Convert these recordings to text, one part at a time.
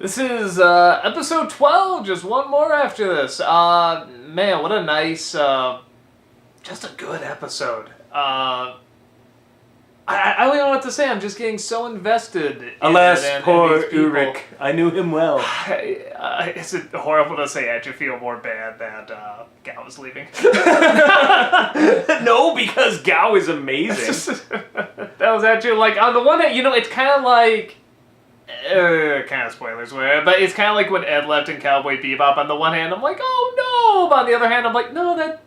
This is episode 12, just one more after this. Man, what a nice, just a good episode. I don't even know what to say. I'm just getting so invested. Alas, in poor these people. Ulrich. I knew him well. Is it horrible to say I should feel more bad that Gao is leaving? No, because Gao is amazing. That was actually, like, on the one hand, it's kind of like... kind of spoilers, but it's kind of like when Ed left in Cowboy Bebop. On the one hand, I'm like, oh no! But on the other hand, I'm like, no, that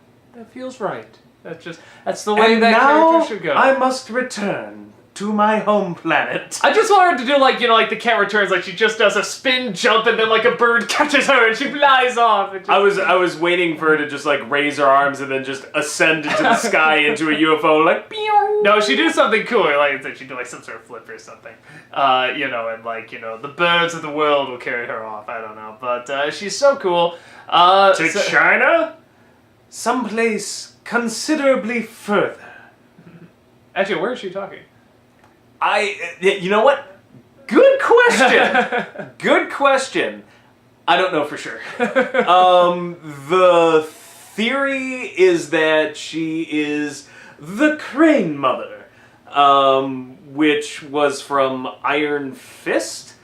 feels right. That's the way And that now character should go. I must return to my home planet. I just want her to do like the cat returns, like she just does a spin jump and then like a bird catches her and she flies off. I was waiting for her to just like raise her arms and then just ascend into the sky into a UFO, like pew. No, she do something cooler, like she do like some sort of flip or something. And like the birds of the world will carry her off. I don't know, but she's so cool. To China, someplace considerably further. Actually, where is she talking? You know what? Good question. Good question. I don't know for sure. The theory is that she is the Crane Mother, which was from Iron Fist,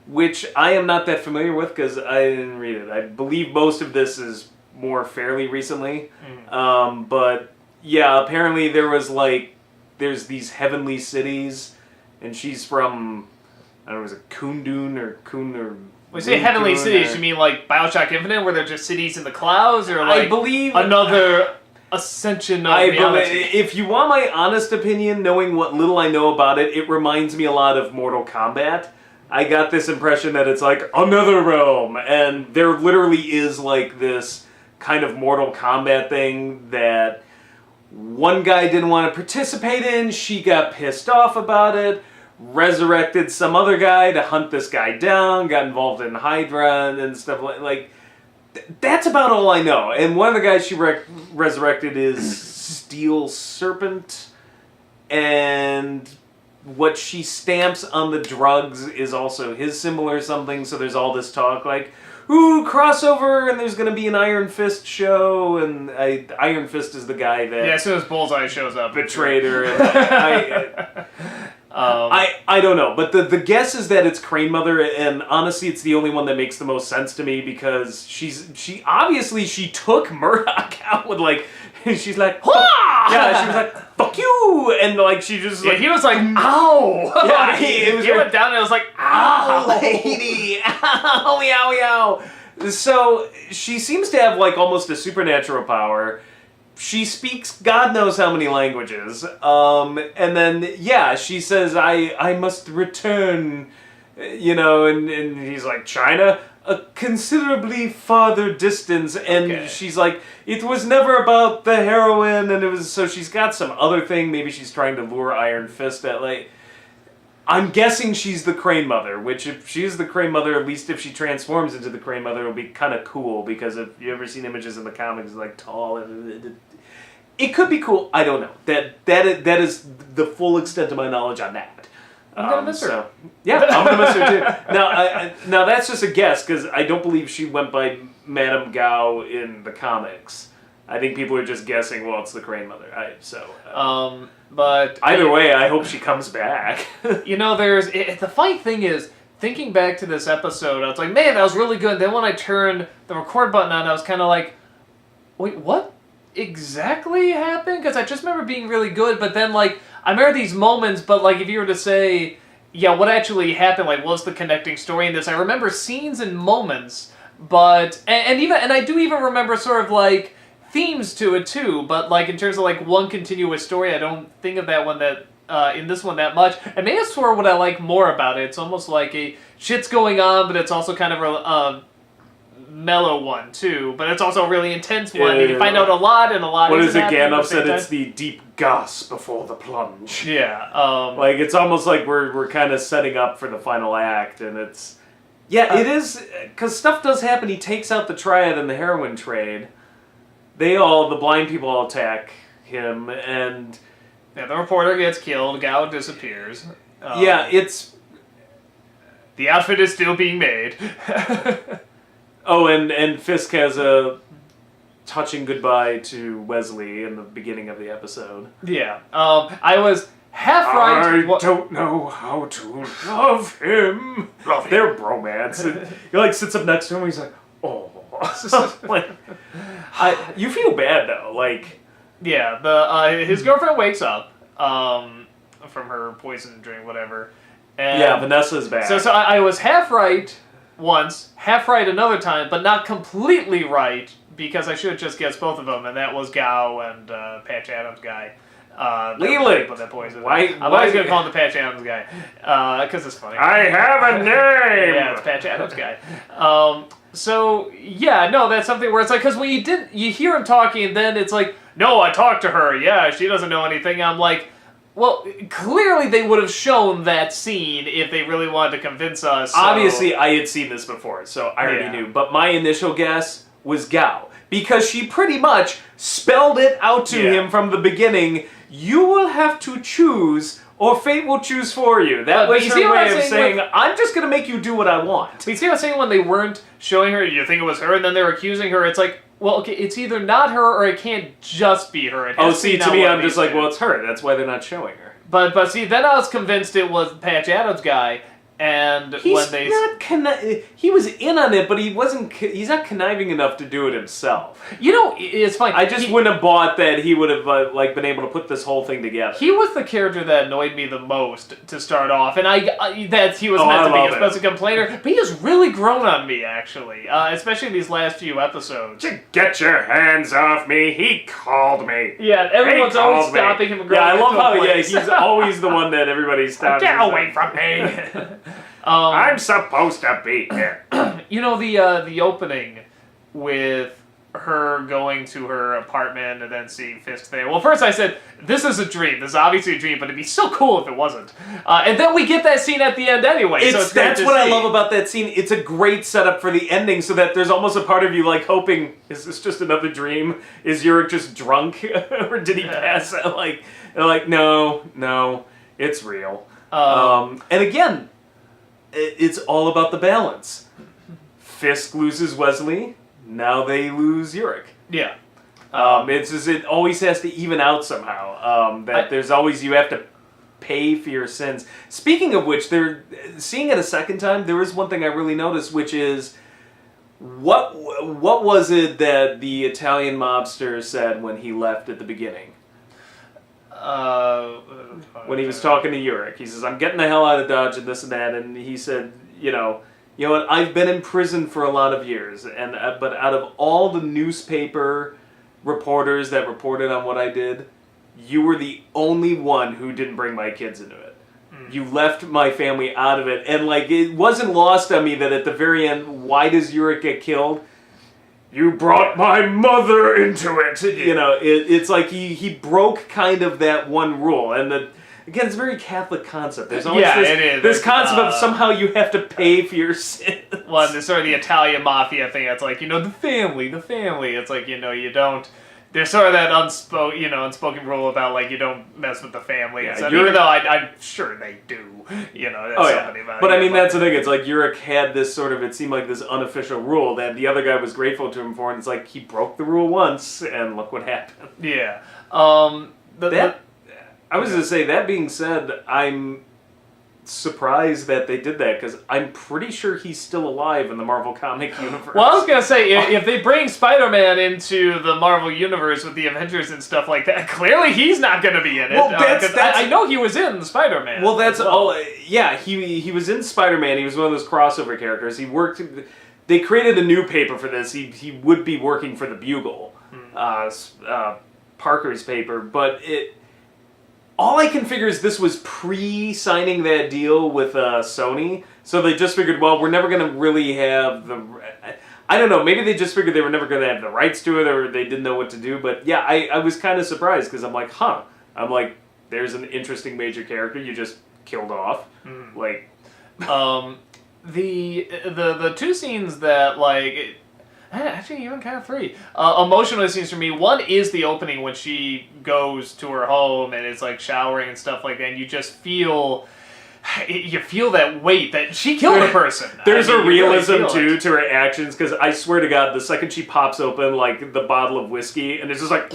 which I am not that familiar with because I didn't read it. I believe most of this is more fairly recently. But yeah, apparently there's these heavenly cities. And she's from, I don't know, was it Kundun or Kun or... When you say heavenly cities, you mean like Bioshock Infinite, where they're just cities in the clouds, or like I believe another ascension of reality? If you want my honest opinion, knowing what little I know about it, it reminds me a lot of Mortal Kombat. I got this impression that it's like another realm, and there literally is like this kind of Mortal Kombat thing that one guy didn't want to participate in, she got pissed off about it, resurrected some other guy to hunt this guy down, got involved in Hydra and stuff like that's about all I know. And one of the guys she resurrected is Steel Serpent, and what she stamps on the drugs is also his symbol or something, so there's all this talk like, ooh, crossover, and there's going to be an Iron Fist show, and Iron Fist is the guy that... Yeah, as soon as Bullseye shows up. Betrayed her, and I don't know, but the guess is that it's Crane Mother, and honestly, it's the only one that makes the most sense to me, because she obviously took Murdoch out with, like, she's like, Hwah! Yeah, she was like, fuck you, and like, she just like... he was like, ow! Yeah, he went down and it was like, ow! Lady! Ow, ow, ow! So, she seems to have, like, almost a supernatural power. She speaks God knows how many languages. And then, yeah, she says, I must return, and he's like, China? A considerably farther distance, and she's like, it was never about the heroine, and it was, so she's got some other thing, maybe she's trying to lure Iron Fist at, like, I'm guessing she's the Crane Mother, which if she is the Crane Mother, at least if she transforms into the Crane Mother, it'll be kind of cool, because if you ever seen images in the comics, like, tall, it could be cool, I don't know. That is the full extent of my knowledge on that. I'm gonna miss her. So, yeah, I'm gonna miss her too. Now that's just a guess, because I don't believe she went by Madame Gao in the comics. I think people are just guessing. Well, it's the Crane Mother. But either way, I hope she comes back. The funny thing is, thinking back to this episode, I was like, man, that was really good. Then when I turned the record button on, I was kind of like, wait, what exactly happened? Because I just remember being really good, but then like I remember these moments, but like if you were to say, yeah, what actually happened, like what's the connecting story in this? I remember scenes and moments, but and I do even remember sort of like themes to it too, but like in terms of like one continuous story, I don't think of that one that in this one that much. And maybe that's sort of what I like more about it. It's almost like a shit's going on, but it's also kind of a mellow one too, but it's also a really intense one. You find out a lot, and a lot. What is it? Gandalf said it's the deep gasp before the plunge. Yeah, like it's almost like we're kind of setting up for the final act, and it's it is, because stuff does happen. He takes out the Triad in the heroin trade. The blind people all attack him, and the reporter gets killed. Gao disappears. It's the outfit is still being made. Oh, and Fisk has a touching goodbye to Wesley in the beginning of the episode. Yeah. I was half right. I don't know how to love him. Love him. Their bromance. And he like sits up next to him and he's like, oh. Like, you feel bad though. Like, yeah, his girlfriend wakes up from her poison drink, whatever. And yeah, Vanessa's back. So I was half right once, half right another time, but not completely right because I should have just guessed both of them, and that was Gao and Patch Adams guy. Leland! That poison. I'm always going to call him the Patch Adams guy because it's funny. I have a name! Yeah, it's Patch Adams guy. So, yeah, no, that's something where it's like, because when you hear him talking, and then it's like, no, I talked to her, yeah, she doesn't know anything. I'm like, well, clearly they would have shown that scene if they really wanted to convince us. So. Obviously, I had seen this before, so I already knew. But my initial guess was Gao. Because she pretty much spelled it out to him from the beginning. You will have to choose, or fate will choose for you. That was her way of saying, I'm just going to make you do what I want. But you see what I'm saying? When they weren't showing her, you think it was her, and then they were accusing her, it's like, well, okay, it's either not her or it can't just be her. It has to me, I'm just like, well, it's her. That's why they're not showing her. But see, then I was convinced it was Patch Adams' guy, and he was in on it, but he's not conniving enough to do it himself. You know, it's funny. I just wouldn't have bought that he would have been able to put this whole thing together. He was the character that annoyed me the most to start off, and that he was meant to be a special complainer, but he has really grown on me, actually, especially in these last few episodes. Get your hands off me, he called me. Yeah, everyone's always stopping him and growing. Yeah, I love how he's always the one that everybody stops. Get away from me! I'm supposed to be here. You know, the opening with her going to her apartment and then seeing Fisk there. Well, first I said, this is a dream. This is obviously a dream, but it'd be so cool if it wasn't. And then we get that scene at the end anyway. That's what I love about that scene. It's a great setup for the ending so that there's almost a part of you like hoping, is this just another dream? Is Yurik just drunk? Or did he pass out? Like, no, it's real. And again, it's all about the balance. Fisk loses Wesley. Now they lose Yurik. Yeah. It always has to even out somehow. There's always, you have to pay for your sins. Speaking of which, seeing it a second time, there is one thing I really noticed, which is, what was it that the Italian mobster said when he left at the beginning? When he was talking to Yurik, he says, I'm getting the hell out of Dodge and this and that, and he said, you know what, I've been in prison for a lot of years, but out of all the newspaper reporters that reported on what I did, you were the only one who didn't bring my kids into it. You left my family out of it, and it wasn't lost on me that at the very end, why does Yurik get killed? You brought my mother into it. You know, it's like he broke kind of that one rule, and again, it's a very Catholic concept. There's always this concept of somehow you have to pay for your sins. Well, there's sort of the Italian mafia thing. It's like, the family. It's like, you don't. There's sort of that unspoken rule about, you don't mess with the family. Yeah, even though I'm sure they do. But I mean, that's the thing. It's like Yurik had this sort of, it seemed like this unofficial rule that the other guy was grateful to him for, and it's like he broke the rule once, and look what happened. Yeah. I was going to say, that being said, I'm surprised that they did that, because I'm pretty sure he's still alive in the Marvel comic universe. Well, I was going to say, if they bring Spider-Man into the Marvel universe with the Avengers and stuff like that, clearly he's not going to be in it. Well, I know he was in Spider-Man. Well, that's all. Yeah, he was in Spider-Man. He was one of those crossover characters. They created a new paper for this. He would be working for the Bugle, Parker's paper, but all I can figure is this was pre-signing that deal with Sony, so they just figured, well, we're never going to really have I don't know, maybe they just figured they were never going to have the rights to it, or they didn't know what to do, but yeah, I was kind of surprised, because I'm like, there's an interesting major character you just killed off. The two scenes that, actually, even kind of three. Emotional scenes for me. One is the opening when she goes to her home and is showering and stuff like that. And you just feel you feel that weight that she killed a person. There's a realism really too to her actions, because I swear to God, the second she pops open like the bottle of whiskey, and it's just like,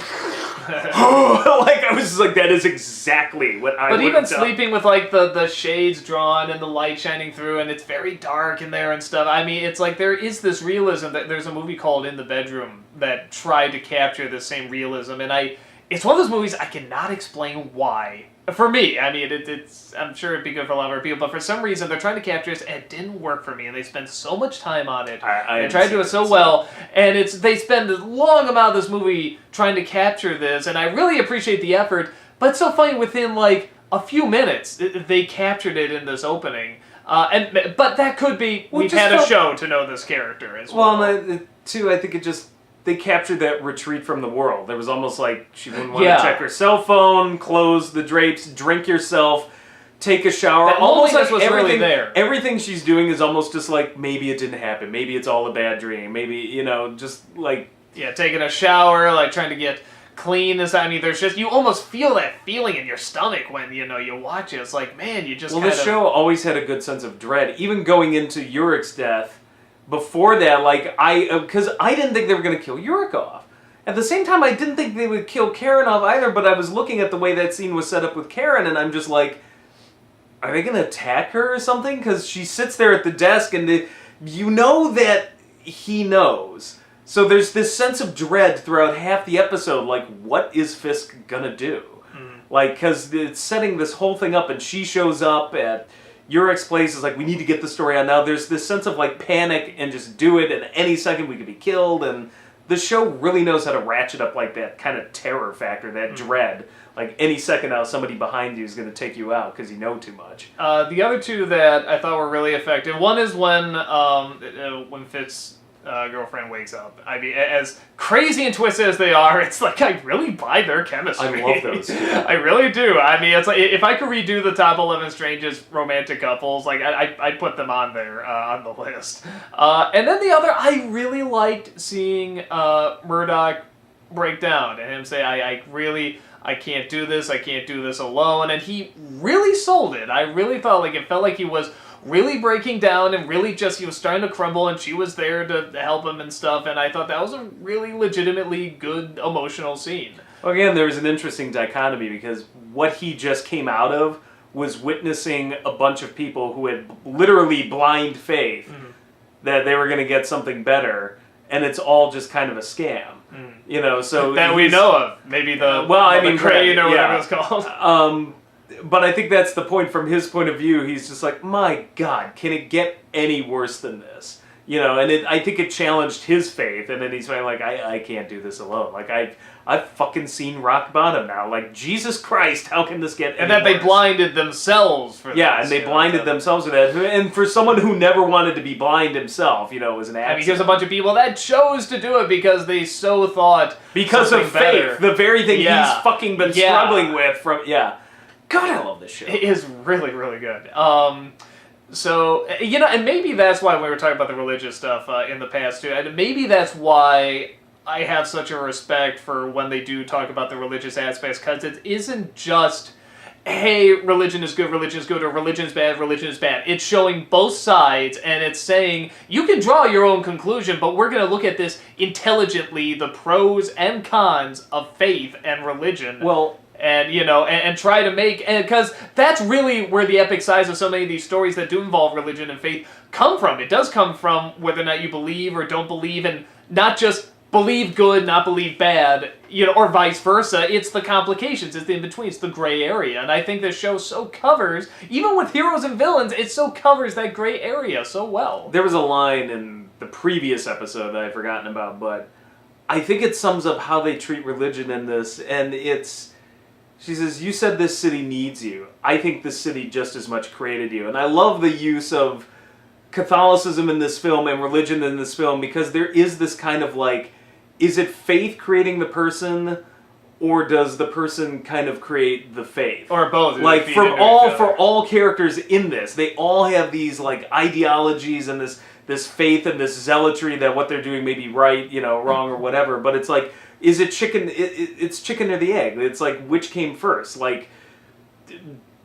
like I was just like, that is exactly what I. But would even have done. sleeping with like the shades drawn and the light shining through, and it's very dark in there and stuff. I mean, it's like there is this realism that there's a movie called In the Bedroom that tried to capture the same realism, and it's one of those movies I cannot explain why. For me, I mean, it's. I'm sure it'd be good for a lot of people, but for some reason they're trying to capture this, and it didn't work for me. And they spend so much time on it. I they tried to do it so well, and they spend a long amount of this movie trying to capture this, and I really appreciate the effort. But it's so funny, within like a few minutes, they captured it in this opening. But that could be we've had a show to know this character as well. Well, too, I think it just. They captured that retreat from the world. There was almost like she wouldn't want to check her cell phone, close the drapes, drink yourself, take a shower. That almost like was really there. Everything she's doing is almost just like, maybe it didn't happen. Maybe it's all a bad dream. Maybe, just like... Yeah, taking a shower, like trying to get clean. I mean, there's just, you almost feel that feeling in your stomach when, you watch it. It's like, man, you just this show always had a good sense of dread. Even going into Urich's death... Before that, because I didn't think they were going to kill Urich off. At the same time, I didn't think they would kill Karen off either, but I was looking at the way that scene was set up with Karen, and I'm just like, are they going to attack her or something? Because she sits there at the desk, and you know that he knows. So there's this sense of dread throughout half the episode, like, what is Fisk going to do? Like, because it's setting this whole thing up, and she shows up at... Urich's place is like, we need to get the story on now. There's this sense of like panic and just do it, and any second we could be killed. And the show really knows how to ratchet up like that kind of terror factor, that dread. Like any second now, somebody behind you is going to take you out because you know too much. The other two that I thought were really effective. One is when Fitz's girlfriend wakes up. I mean, as crazy and twisted as they are, it's like I really buy their chemistry. I love those. I really do. I mean, it's like if I could redo the top 11 strangest romantic couples, like I'd put them on there on the list. And then the other, I really liked seeing Murdoch break down and him say, I can't do this. I can't do this alone. And he really sold it. I really felt like it felt like he was really breaking down and really just, he was starting to crumble, and she was there to help him and stuff, and I thought that was a really legitimately good emotional scene. Well, again, there was an interesting dichotomy, because what he just came out of was witnessing a bunch of people who had literally blind faith that they were going to get something better, and it's all just kind of a scam. So... That we know of. Maybe the crane or whatever it's called. But I think that's the point from his point of view. He's just like, my God, can it get any worse than this? And I think it challenged his faith, and then he's like, I can't do this alone. Like, I've fucking seen rock bottom now. Like, Jesus Christ, how can this get any And that worse? They blinded themselves for Yeah, and they blinded themselves with that. And for someone who never wanted to be blind himself, it was an accident. I mean, here's a bunch of people that chose to do it because they so thought because of faith, better. the very thing he's fucking been struggling with from, God, I love this show. It is really, really good. So, and maybe that's why we were talking about the religious stuff in the past, too. And maybe that's why I have such a respect for when they do talk about the religious aspects, because it isn't just, hey, religion is good, or religion is bad. It's showing both sides, and it's saying, you can draw your own conclusion, but we're going to look at this intelligently, the pros and cons of faith and religion. Well... And try to make, because that's really where the epic size of so many of these stories that do involve religion and faith come from. It does come from whether or not you believe or don't believe, and not just believe good, not believe bad, or vice versa. It's the complications, it's the in-between, it's the gray area. And I think this show so covers, even with heroes and villains, it so covers that gray area so well. There was a line in the previous episode that I'd forgotten about, but I think it sums up how they treat religion in this, and it's... She says, you said this city needs you. I think this city just as much created you. And I love the use of Catholicism in this film and religion in this film, because there is this kind of like, is it faith creating the person, or does the person kind of create the faith? Or both. Like for all characters in this, they all have these like ideologies and this faith and this zealotry that what they're doing may be right, wrong or whatever. But it's like, is it chicken? It's chicken or the egg. It's like, which came first? Like,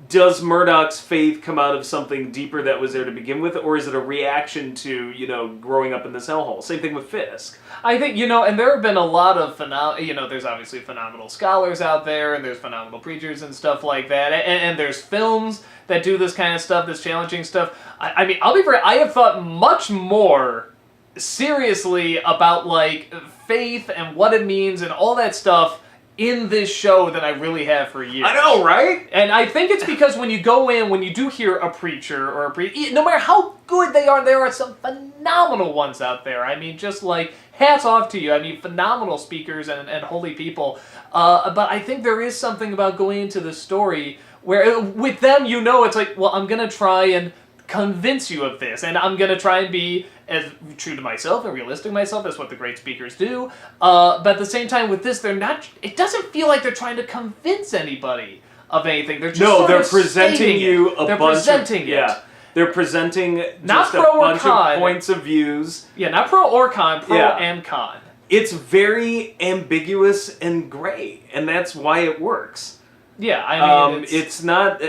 does Murdoch's faith come out of something deeper that was there to begin with, or is it a reaction to, growing up in this hellhole? Same thing with Fisk. I think, and there have been a lot of, there's obviously phenomenal scholars out there, and there's phenomenal preachers and stuff like that, and there's films that do this kind of stuff, this challenging stuff. I mean, I'll be fair, I have thought much more seriously about, like, faith and what it means and all that stuff in this show than I really have for years. I know, right? And I think it's because when you go in, when you do hear a preacher or no matter how good they are, there are some phenomenal ones out there. I mean, just like, hats off to you. I mean, phenomenal speakers and holy people. But I think there is something about going into the story where with them, it's like, well, I'm going to try and convince you of this, and I'm going to try and be as true to myself and realistic to myself. That's what the great speakers do. But at the same time, with this, it doesn't feel like they're trying to convince anybody of anything. They're just they're presenting you a bunch of... presenting it. Yeah. They're presenting not just a bunch of points of views. Yeah, not pro or con, pro and con. It's very ambiguous and gray, and that's why it works. Yeah, I mean, it's not...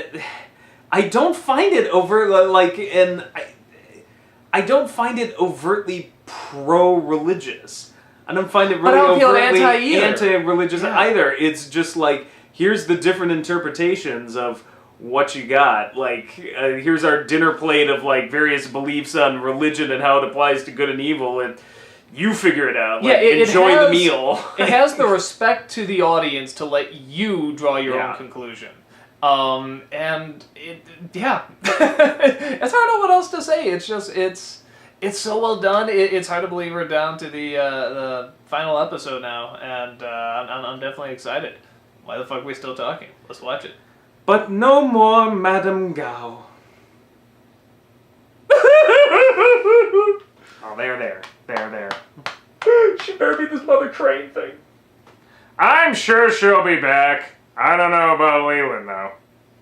I don't find it I don't find it overtly pro-religious. I don't find it really overtly anti-religious either. It's just like, here's the different interpretations of what you got. Like, here's our dinner plate of, like, various beliefs on religion and how it applies to good and evil, and you figure it out. Like, enjoy the meal. It has the respect to the audience to let you draw your own conclusion. And it's hard to know what else to say. It's just, it's so well done. It's hard to believe we're down to the final episode now, and I'm definitely excited. Why the fuck are we still talking? Let's watch it. But no more Madame Gao. Oh, there. She better be this Mother Crane thing. I'm sure she'll be back. I don't know about Leland, though.